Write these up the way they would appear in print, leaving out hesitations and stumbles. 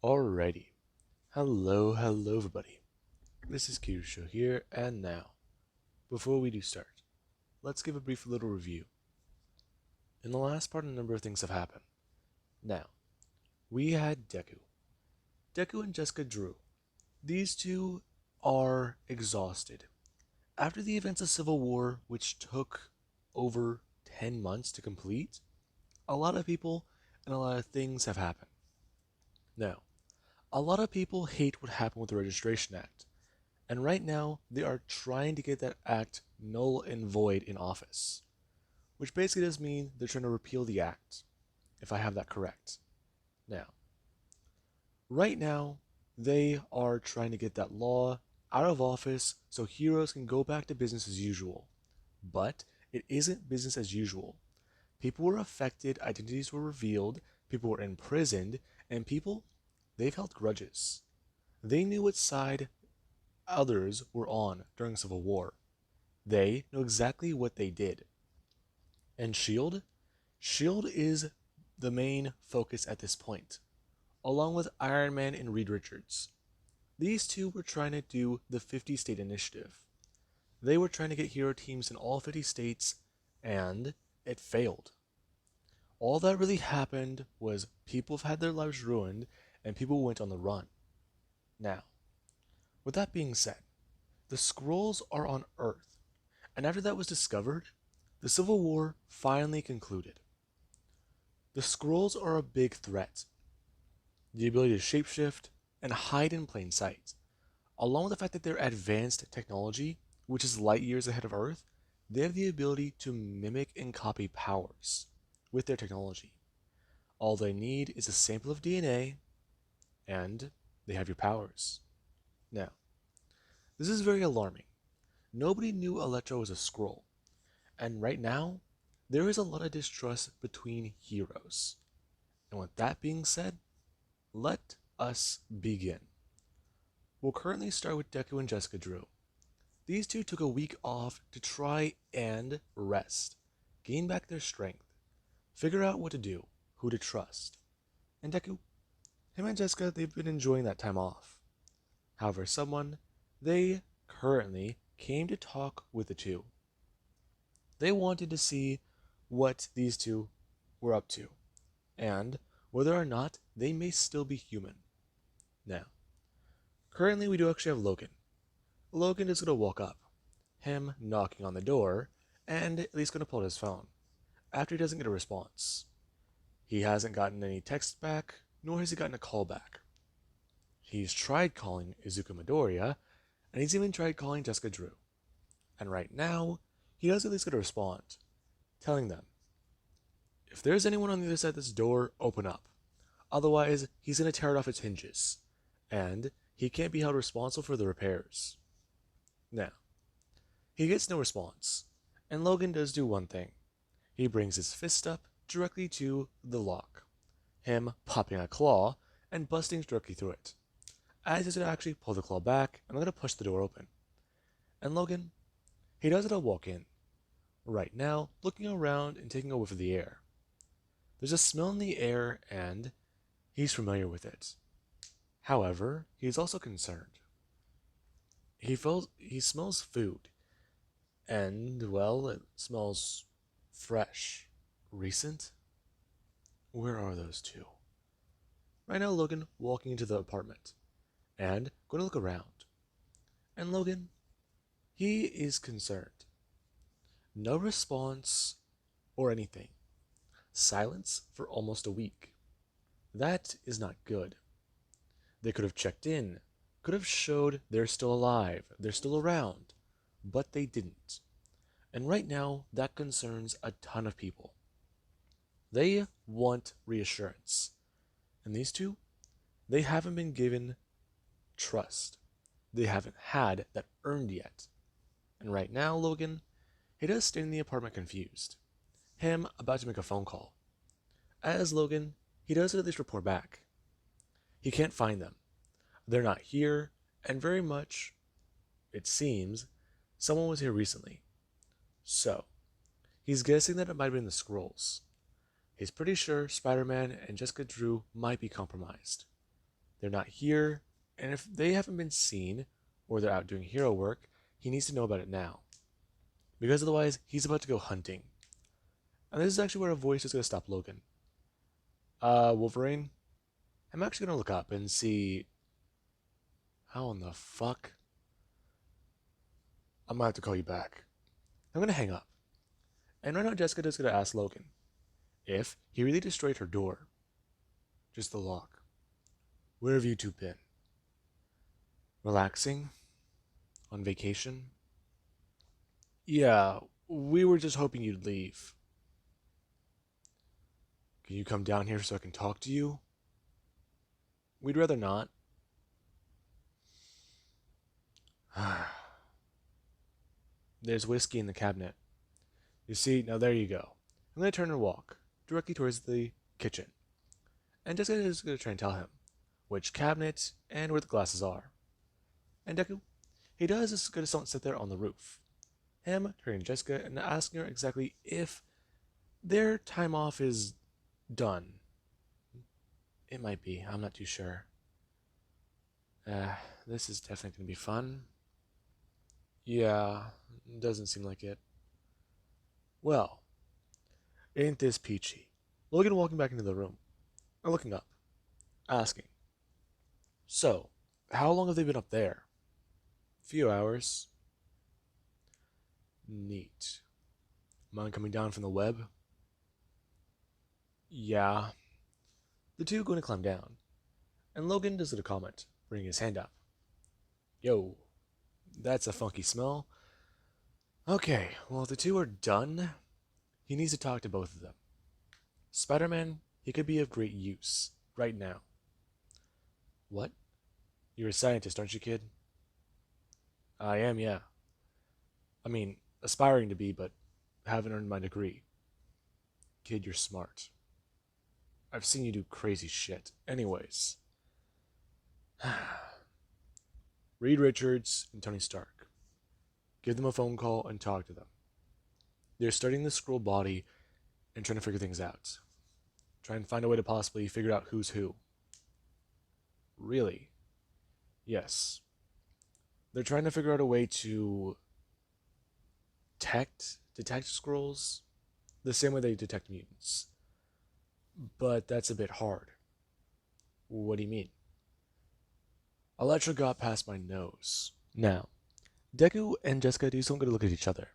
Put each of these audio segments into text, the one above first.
Alrighty. Hello everybody. This is Kirusho here, and now, before we do start, let's give a brief little review. In the last part, a number of things have happened. Now, we had Deku. Deku and Jessica Drew. These two are exhausted. After the events of Civil War, which took over 10 months to complete, a lot of people and a lot of things have happened. Now, a lot of people hate what happened with the Registration Act, and right now they are trying to get that act null and void in office, which basically does mean they're trying to repeal the act, if I have that correct. Now, right now, they are trying to get that law out of office so heroes can go back to business as usual. But it isn't business as usual. People were affected, identities were revealed, people were imprisoned, and people, they've held grudges. They knew what side others were on during Civil War. They know exactly what they did. And Shield? Shield is the main focus at this point, along with Iron Man and Reed Richards. These two were trying to do the 50 state initiative. They were trying to get hero teams in all 50 states, and it failed. All that really happened was people have had their lives ruined, and people went on the run. Now, with that being said, the scrolls are on Earth, and after that was discovered, the Civil War finally concluded. The scrolls are a big threat. The ability to shapeshift and hide in plain sight, along with the fact that they're advanced technology, which is light years ahead of Earth, they have the ability to mimic and copy powers with their technology. All they need is a sample of DNA, and they have your powers. Now, this is very alarming. Nobody knew Electro was a scroll, and right now, there is a lot of distrust between heroes. And with that being said, let us begin. We'll currently start with Deku and Jessica Drew. These two took a week off to try and rest, gain back their strength, figure out what to do, who to trust. And Deku, him and Jessica, they've been enjoying that time off. However, they currently came to talk with the two. They wanted to see what these two were up to, and whether or not they may still be human. Now, currently we do actually have Logan. Logan is going to walk up, him knocking on the door, and at least going to pull out his phone, after he doesn't get a response. He hasn't gotten any text back, nor has he gotten a call back. He's tried calling Izuku Midoriya, and he's even tried calling Jessica Drew. And right now, he does at least get a response, telling them, if there's anyone on the other side of this door, open up. Otherwise, he's going to tear it off its hinges, and he can't be held responsible for the repairs. Now, he gets no response, and Logan does do one thing. He brings his fist up directly to the lock, him popping a claw and busting directly through it. As he's going to actually pull the claw back, I'm going to push the door open. And Logan, he does it a walk in, right now looking around and taking a whiff of the air. There's a smell in the air, and he's familiar with it. However, he is also concerned. He smells food, and well, it smells fresh, recent. Where are those two? Right now, Logan walking into the apartment and going to look around. And Logan, he is concerned. No response or anything. Silence for almost a week. That is not good. They could have checked in, could have showed they're still alive, they're still around, but they didn't. And right now, that concerns a ton of people. They want reassurance. And these two, they haven't been given trust. They haven't had that earned yet. And right now, Logan, he does stay in the apartment confused. Him about to make a phone call. As Logan, he does at least report back. He can't find them. They're not here, and very much, it seems, someone was here recently. So, he's guessing that it might have been the Skrulls. He's pretty sure Spiderman and Jessica Drew might be compromised. They're not here, and if they haven't been seen or they're out doing hero work, he needs to know about it now. Because otherwise, he's about to go hunting. And this is actually where a voice is going to stop Logan. Wolverine? I'm actually going to look up and see. How in the fuck? I'm going to have to call you back. I'm going to hang up. And right now, Jessica is going to ask Logan if he really destroyed her door. Just the lock. Where have you two been? Relaxing? On vacation? Yeah, we were just hoping you'd leave. Can you come down here so I can talk to you? We'd rather not. There's whiskey in the cabinet. You see, now there you go. I'm going to turn and walk directly towards the kitchen. And Jessica is going to try and tell him which cabinet and where the glasses are. And Deku, he does is going to sit there on the roof. Him turning to Jessica and asking her exactly if their time off is done. It might be, I'm not too sure. This is definitely going to be fun. Yeah, doesn't seem like it. Well, ain't this peachy? Logan walking back into the room, and looking up, asking, so, how long have they been up there? Few hours. Neat. Mind coming down from the web? Yeah. The two going to climb down, and Logan does get a comment, bringing his hand up. Yo, that's a funky smell. Okay, well, if the two are done, he needs to talk to both of them. Spiderman, he could be of great use, right now. What? You're a scientist, aren't you, kid? I am, yeah. I mean, aspiring to be, but haven't earned my degree. Kid, you're smart. I've seen you do crazy shit. Anyways. Reed Richards and Tony Stark. Give them a phone call and talk to them. They're studying the Skrull body and trying to figure things out. Try and find a way to possibly figure out who's who. Really? Yes. They're trying to figure out a way to detect Skrulls the same way they detect mutants. But that's a bit hard. What do you mean? Electra got past my nose. Now, Deku and Jessica do something to look at each other.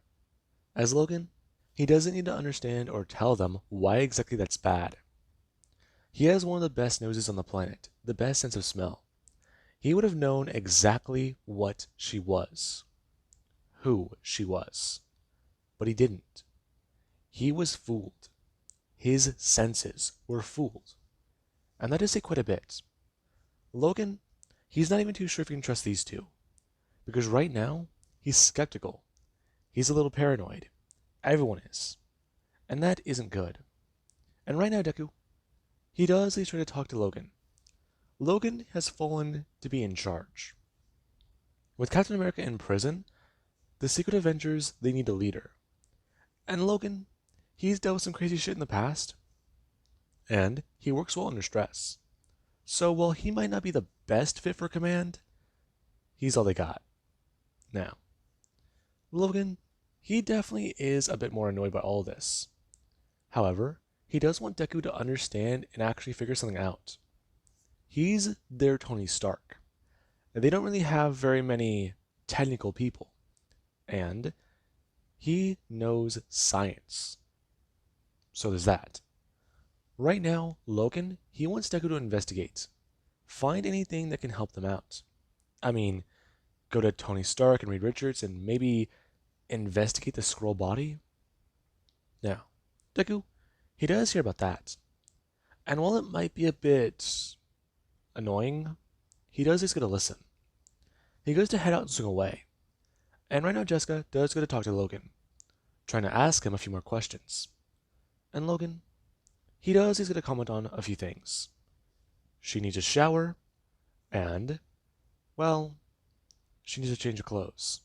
As Logan, he doesn't need to understand or tell them why exactly that's bad. He has one of the best noses on the planet, the best sense of smell. He would have known exactly what she was, who she was. But he didn't. He was fooled. His senses were fooled. And that is say quite a bit. Logan, he's not even too sure if he can trust these two. Because right now, he's skeptical. He's a little paranoid. Everyone is. And that isn't good. And right now, Deku, he does at least try to talk to Logan. Logan has fallen to be in charge. With Captain America in prison, the Secret Avengers, they need a leader. And Logan, he's dealt with some crazy shit in the past. And he works well under stress. So while he might not be the best fit for command, he's all they got. Now, Logan, he definitely is a bit more annoyed by all this. However, he does want Deku to understand and actually figure something out. He's their Tony Stark. And they don't really have very many technical people. And he knows science. So there's that. Right now, Logan, he wants Deku to investigate. Find anything that can help them out. I mean, go to Tony Stark and Reed Richards and maybe investigate the Skrull body? Now, Deku, he does hear about that. And while it might be a bit annoying, he does just get to listen. He goes to head out and swing away. And right now Jessica does go to talk to Logan, trying to ask him a few more questions. And Logan, he does he's going to comment on a few things. She needs a shower, and, well, she needs to change her clothes.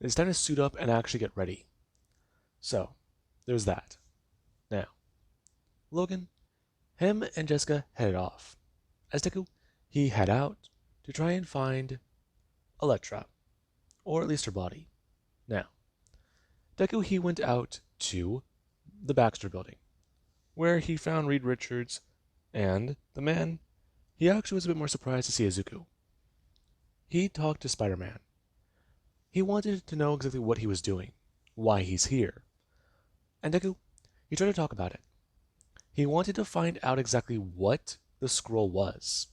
It's time to suit up and actually get ready. So, there's that. Now, Logan, him and Jessica headed off. As Deku, he head out to try and find Electra, or at least her body. Now, Deku he went out to the Baxter building, where he found Reed Richards, and the man he actually was a bit more surprised to see Izuku. He talked to Spider-Man. He wanted to know exactly what he was doing, why he's here. And Deku, he tried to talk about it. He wanted to find out exactly what the scroll was.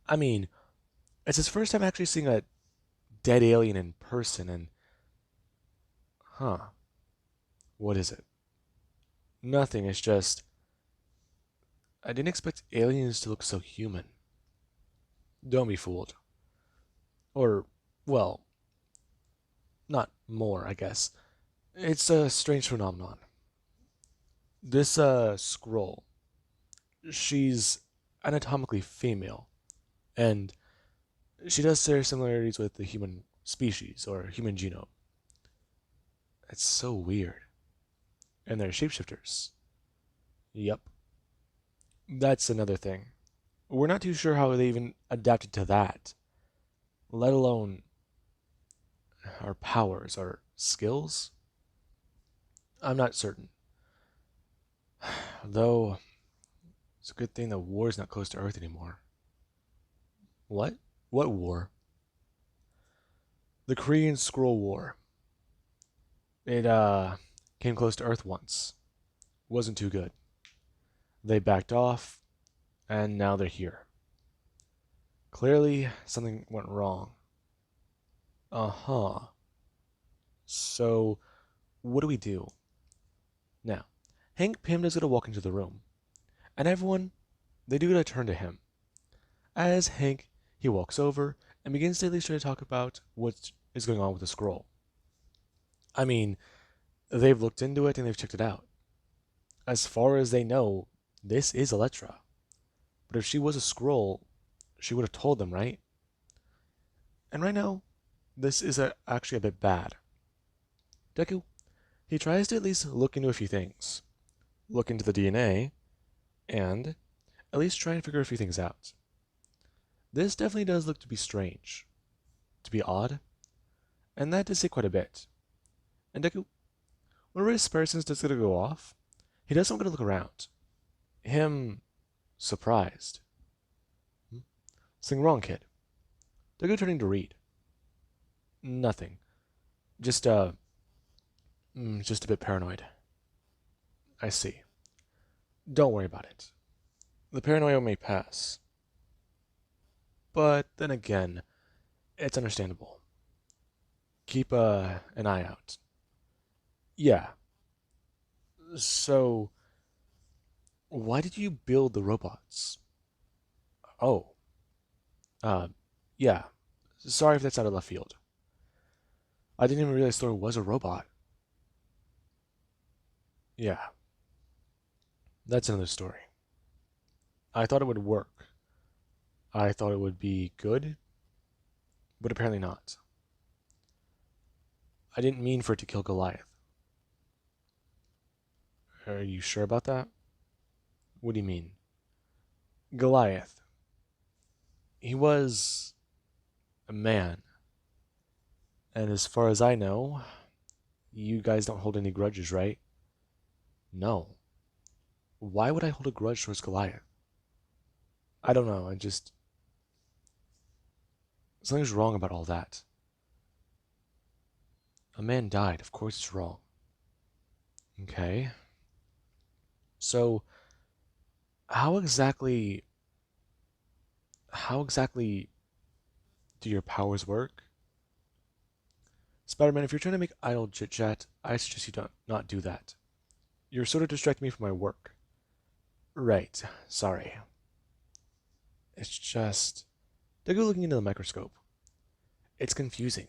I mean, it's his first time actually seeing a dead alien in person, and what is it? Nothing, it's just I didn't expect aliens to look so human. Don't be fooled. Or, well, not more, I guess. It's a strange phenomenon. This scroll, she's anatomically female, and she does share similarities with the human species or human genome. It's so weird. And they're shapeshifters. Yep. That's another thing. We're not too sure how they even adapted to that, let alone our powers, our skills. I'm not certain. Though, it's a good thing the war's not close to Earth anymore. What? What war? The Korean Scroll War. It, came close to Earth once. Wasn't too good. They backed off, and now they're here. Clearly, something went wrong. Uh-huh. So, what do we do? Now, Hank Pym is going to walk into the room, and everyone, they do get a turn to him. As Hank, he walks over and begins to at least try to talk about what is going on with the scroll. I mean, they've looked into it and they've checked it out. As far as they know, this is Electra. But if she was a scroll, she would have told them, right? And right now, this is actually a bit bad. Deku, he tries to at least look into a few things. Look into the DNA, and at least try and figure a few things out. This definitely does look to be strange, to be odd, and that does say quite a bit. And Deku, whenever his Spartans does going to go off, he doesn't want to look around. Him surprised. Something wrong, kid. Deku turning to Reed. Nothing. Just just a bit paranoid. I see. Don't worry about it. The paranoia may pass. But then again, it's understandable. Keep an eye out. Yeah. So, why did you build the robots? Oh, uh, yeah. Sorry if that's out of left field. I didn't even realize Thor was a robot. Yeah, that's another story. I thought it would work. I thought it would be good, but apparently not. I didn't mean for it to kill Goliath. Are you sure about that? What do you mean? Goliath. He was a man. And as far as I know, you guys don't hold any grudges, right? No. Why would I hold a grudge towards Goliath? I don't know. I just. Something's wrong about all that. A man died. Of course it's wrong. Okay. So, how exactly. How exactly do your powers work? Spider-Man, if you're trying to make idle chit-chat, I suggest you don't not do that. You're sort of distracting me from my work. Right. Sorry. It's just. They go looking into the microscope. It's confusing.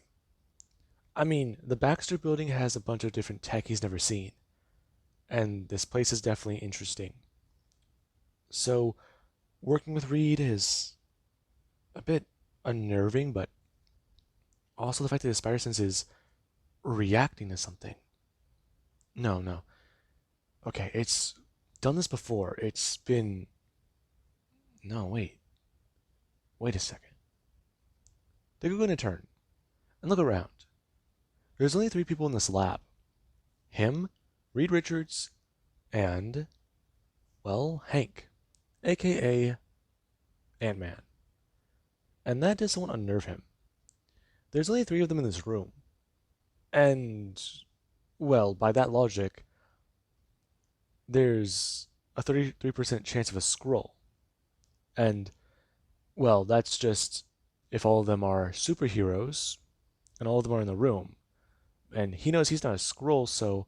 I mean, the Baxter building has a bunch of different tech he's never seen, and this place is definitely interesting. So, working with Reed is a bit unnerving, but also the fact that the spider sense is reacting to something. No, no. Okay, it's done this before. It's been. No, wait. Wait a second. They're going to turn and look around. There's only three people in this lab. Him, Reed Richards, and, well, Hank, aka Ant-Man. And that does somewhat unnerve him. There's only three of them in this room. And, well, by that logic, there's a 33% chance of a scroll. And, well, that's just if all of them are superheroes and all of them are in the room. And he knows he's not a scroll, so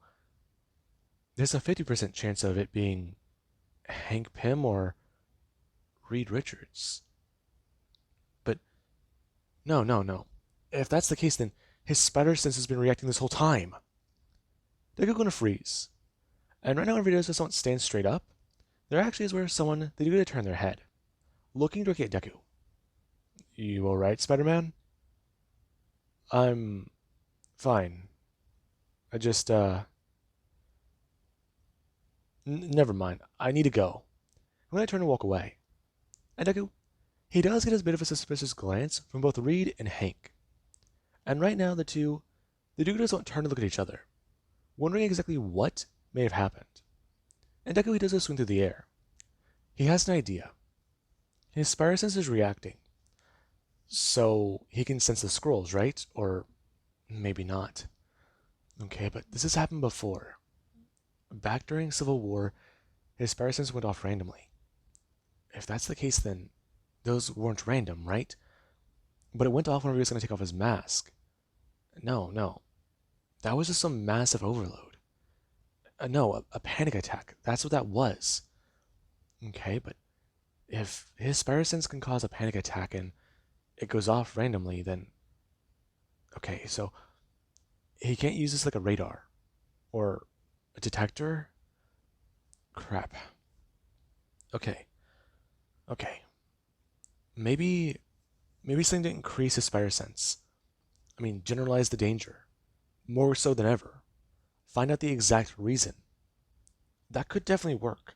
there's a 50% chance of it being Hank Pym or Reed Richards. But no, no, no. If that's the case, then his spider sense has been reacting this whole time. They're going to freeze. And right now, when videos just don't stand straight up, there actually is where someone, they do to turn their head, looking directly at Deku. You alright, Spider-Man? I'm fine. I just, never mind. I need to go. I'm going to turn and walk away. And Deku, he does get a bit of a suspicious glance from both Reed and Hank. And right now, the do just don't turn to look at each other, wondering exactly what may have happened. And Deku, he does a swing through the air. He has an idea. His spider sense is reacting. So he can sense the scrolls, right? Or maybe not. Okay, but this has happened before. Back during Civil War, his spider sense went off randomly. If that's the case, then those weren't random, right? But it went off whenever he was going to take off his mask. No. That was just some massive overload. No, a panic attack. That's what that was. Okay, but if his spider sense can cause a panic attack and it goes off randomly, then... Okay, so he can't use this like a radar or a detector? Crap. Okay. Maybe something to increase his spider sense. I mean, generalize the danger. More so than ever. Find out the exact reason. That could definitely work.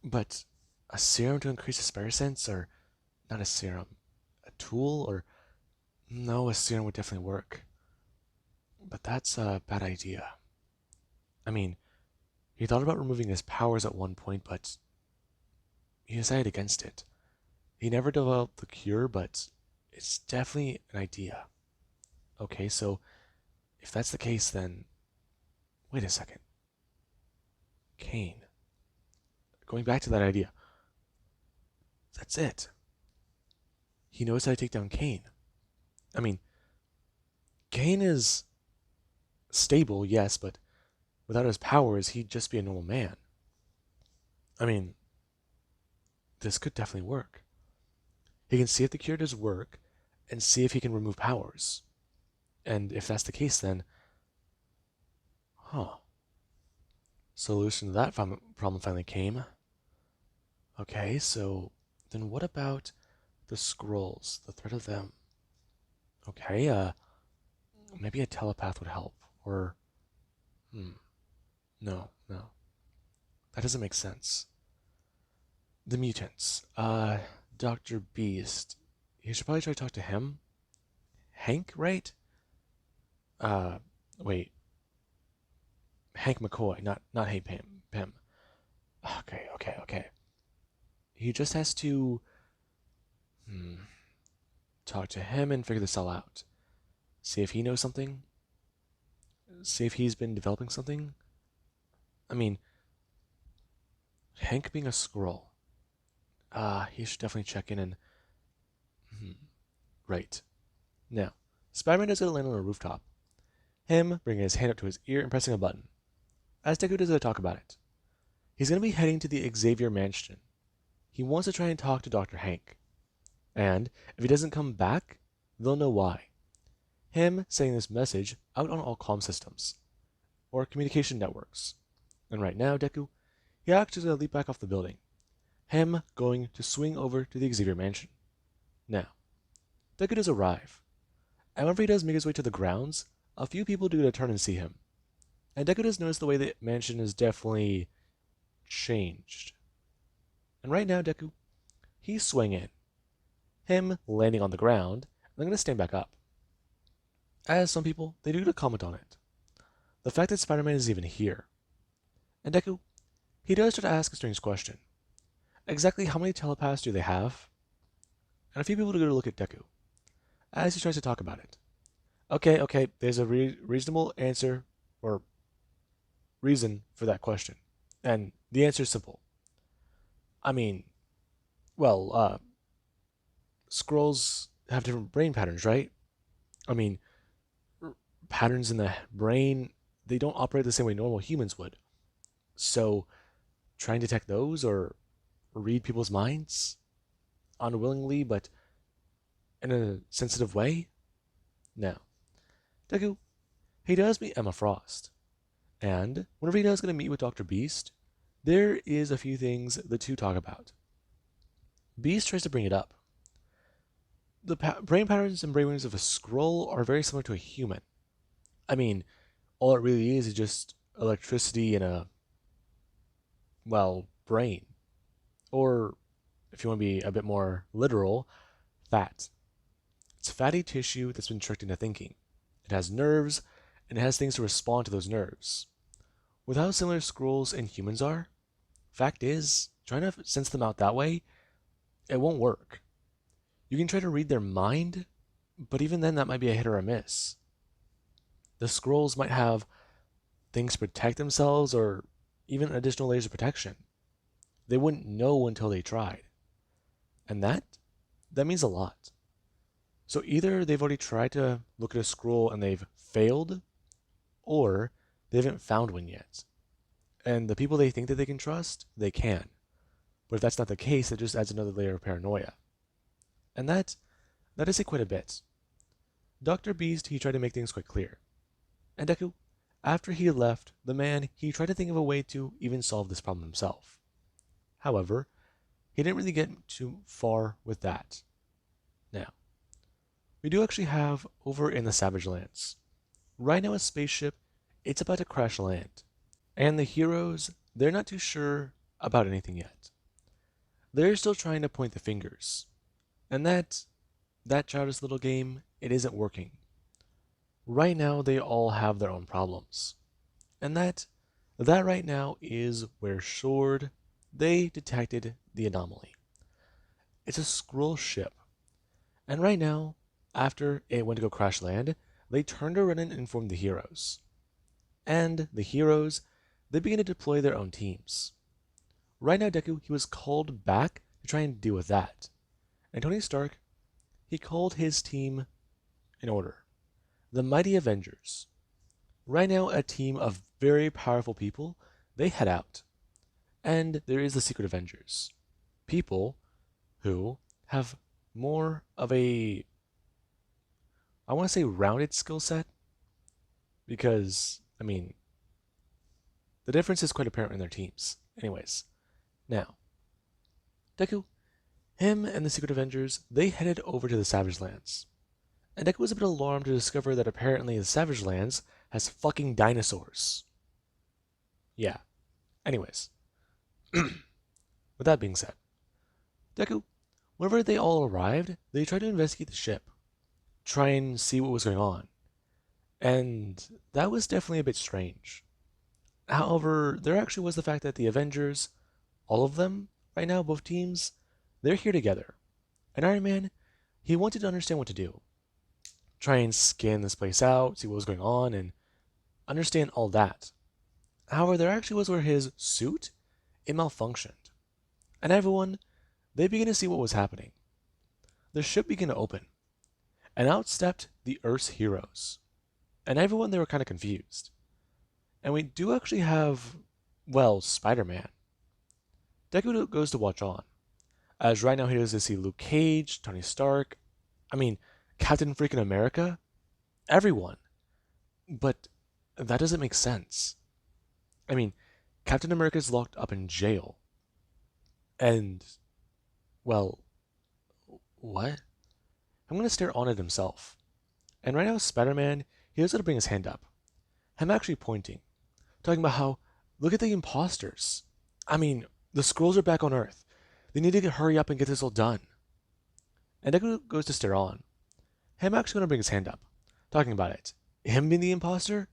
But a serum to increase his spider sense, or not a serum, a tool, or no, a serum would definitely work. But that's a bad idea. I mean, he thought about removing his powers at one point, but he decided against it. He never developed the cure, but it's definitely an idea. Okay, so if that's the case, then wait a second. Kane. Going back to that idea. That's it. He knows how to take down Kane. I mean, Kane is stable, yes, but without his powers, he'd just be a normal man. I mean, this could definitely work. He can see if the cure does work and see if he can remove powers. And if that's the case, then... Solution to that problem finally came. Okay, so then what about the scrolls, the threat of them? Okay, maybe a telepath would help, or... No. That doesn't make sense. The mutants. Dr. Beast. You should probably try to talk to him. Hank, right? Wait. Hank McCoy, not Hank Pym. Okay. He just has to talk to him and figure this all out. See if he knows something. See if he's been developing something. I mean, Hank being a scroll. He should definitely check in and... Right. Now, Spider-Man does go to land on a rooftop. Him bringing his hand up to his ear and pressing a button. As Deku does go to talk about it. He's going to be heading to the Xavier Mansion. He wants to try and talk to Dr. Hank. And if he doesn't come back, they'll know why. Him sending this message out on all comm systems. Or communication networks. And right now, Deku, he actually going to leap back off the building. Him going to swing over to the Xavier Mansion. Now, Deku does arrive. And whenever he does make his way to the grounds, a few people do get a turn and see him. And Deku does notice the way the mansion is definitely changed. And right now, Deku, he's swinging. him landing on the ground, and then going to stand back up. As some people, they do to comment on it. The fact that Spider-Man is even here. And Deku, he does try to ask a strange question. Exactly how many telepaths do they have? And a few people do go to look at Deku, as he tries to talk about it. Okay, there's a reasonable answer, or reason for that question. And the answer is simple. I mean, well, Skrulls have different brain patterns, right? I mean, patterns in the brain, they don't operate the same way normal humans would. So, trying to detect those or read people's minds unwillingly but in a sensitive way? No. Deku, he does meet Emma Frost. And whenever he does get to meet with Dr. Beast, there is a few things the two talk about. Beast tries to bring it up. The brain patterns and brainwaves of a Skrull are very similar to a human. I mean, all it really is just electricity in a, well, brain. Or, if you want to be a bit more literal, fat. It's fatty tissue that's been tricked into thinking. It has nerves, and it has things to respond to those nerves. With how similar Skrulls and humans are, fact is, trying to sense them out that way, it won't work. You can try to read their mind, but even then that might be a hit or a miss. The Skrulls might have things to protect themselves or even additional layers of protection. They wouldn't know until they tried. And that means a lot. So either they've already tried to look at a Skrull and they've failed, or they haven't found one yet. And the people they think that they can trust, they can. But if that's not the case, it just adds another layer of paranoia. And that is quite a bit. Dr. Beast, he tried to make things quite clear. And Deku, after he left, the man, he tried to think of a way to even solve this problem himself. However, he didn't really get too far with that. Now, we do actually have over in the Savage Lands. Right now a spaceship, it's about to crash land. And the heroes, they're not too sure about anything yet. They're still trying to point the fingers. And that childish little game, it isn't working. Right now they all have their own problems. And that right now is where Sword, they detected the anomaly. It's a Skrull ship. And right now, after it went to go crash land, they turned around and informed the heroes. And the heroes, they began to deploy their own teams. Right now, Deku, he was called back to try and deal with that. And Tony Stark, he called his team in order. The Mighty Avengers. Right now, a team of very powerful people, they head out. And there is the Secret Avengers. People who have more of a, I want to say rounded skill set. Because, I mean, the difference is quite apparent in their teams. Anyways, now, Deku, him and the Secret Avengers, they headed over to the Savage Lands. And Deku was a bit alarmed to discover that apparently the Savage Lands has fucking dinosaurs. Yeah. Anyways. With that being said, Deku, whenever they all arrived, they tried to investigate the ship. Try and see what was going on. And that was definitely a bit strange. However, there actually was the fact that the Avengers, all of them, right now, both teams, they're here together. And Iron Man, he wanted to understand what to do. Try and scan this place out, see what was going on, and understand all that. However, there actually was where his suit, it malfunctioned. And everyone, they began to see what was happening. The ship began to open. And out stepped the Earth's heroes. And everyone, they were kind of confused. And we do actually have, well, Spider-Man. Deku goes to watch on. As right now he goes to see Luke Cage, Tony Stark, Captain freaking America, everyone. But that doesn't make sense. Captain America's locked up in jail. And, well, what? I'm going to stare on it himself. And right now Spider-Man, he goes to bring his hand up. Him actually pointing. Talking about how, look at the imposters. The Skrulls are back on Earth. They need to hurry up and get this all done. And Deku goes to stare on. Him actually gonna bring his hand up, talking about it. Him being the imposter?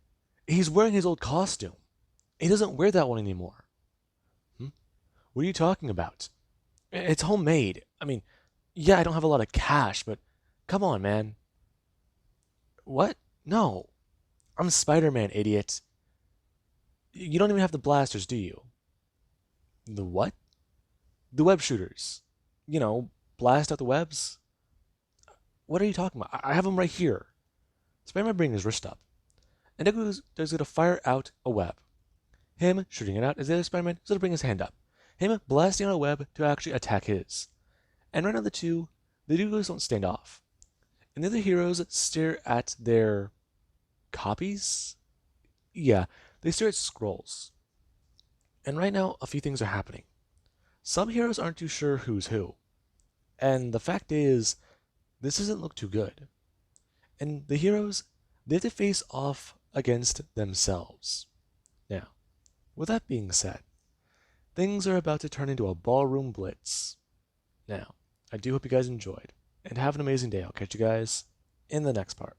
He's wearing his old costume. He doesn't wear that one anymore. Hmm? What are you talking about? It's homemade. I mean, yeah, I don't have a lot of cash, but come on, man. What? No. I'm Spider-Man, idiot. You don't even have the blasters, do you? The what? The web shooters. You know, blast out the webs? What are you talking about? I have them right here. Spider-Man brings his wrist up, and Deku is going to fire out a web. Him shooting it out as the other Spider-Man is going to bring his hand up. Him blasting out a web to actually attack his. And right now the duos don't stand off. And the other heroes stare at their copies? Yeah, they stare at scrolls. And right now, a few things are happening. Some heroes aren't too sure who's who. And the fact is, this doesn't look too good. And the heroes, they have to face off against themselves. Now, with that being said, things are about to turn into a ballroom blitz. Now, I do hope you guys enjoyed, and have an amazing day. I'll catch you guys in the next part.